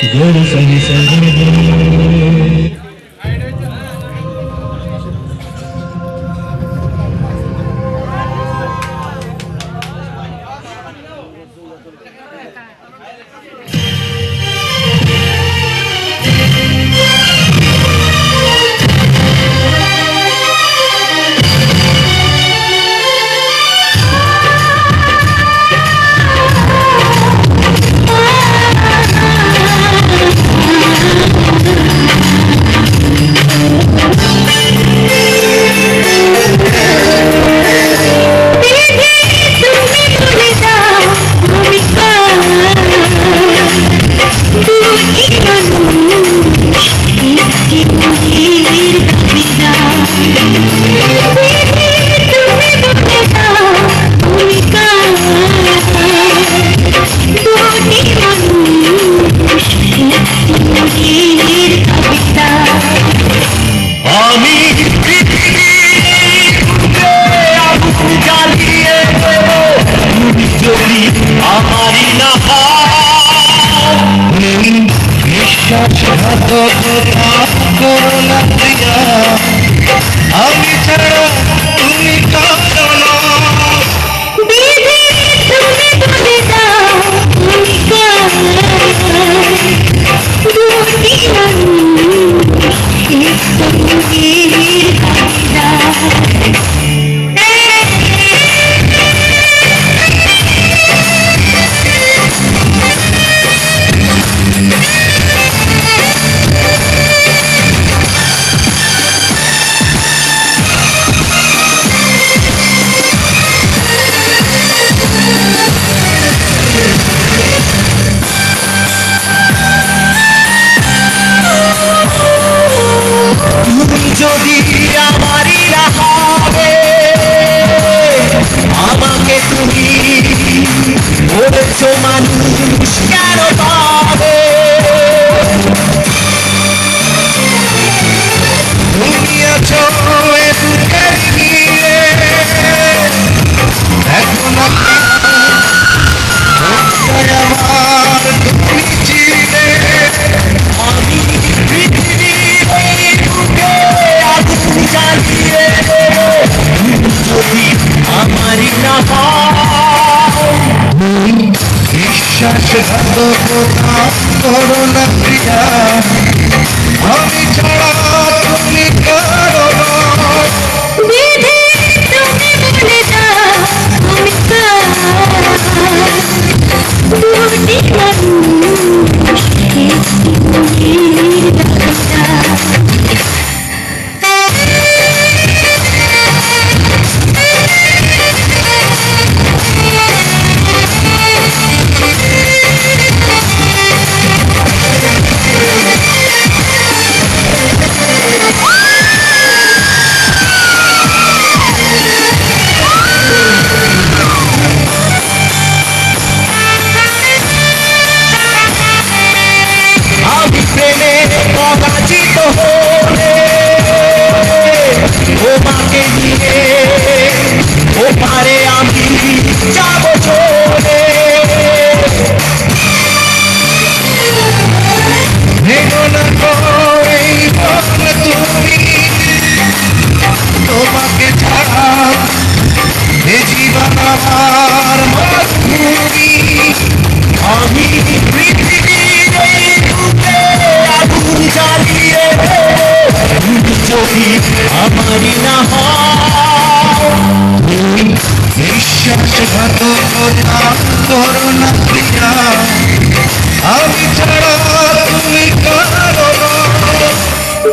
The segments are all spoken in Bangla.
गौर सनि सरे বিশ্বাসঘাতকতা করো না প্রিয়া, আমি ছাড়া তুমি কারো না। বিধি তুমি বলে দাও আমি কার, দুটি মানুষ একটি মনের দাবিদার। আমারি না বিশ্বাসঘাতকতা করো না প্রিয়া, আমি ছাড়া তুমি কারো না। বিধি তুমি বলে দাও আমি কার, একটি মনের দাবিদার।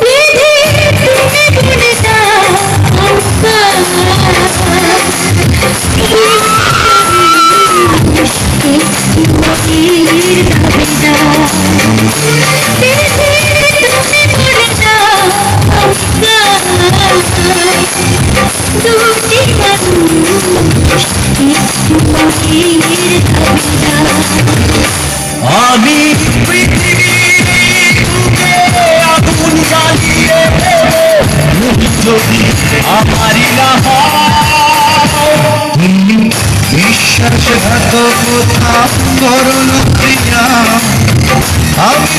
বিধি তুমি বলে দাও আমি কার, দুটি মানুষ একটি মনের দাবিদার। আমি পৃথিবীর বুকে আগুন জ্বালিয়ে যদি আমারি না বিশ্বাসঘাতকতা করো না প্রিয়া, আমি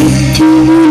একটু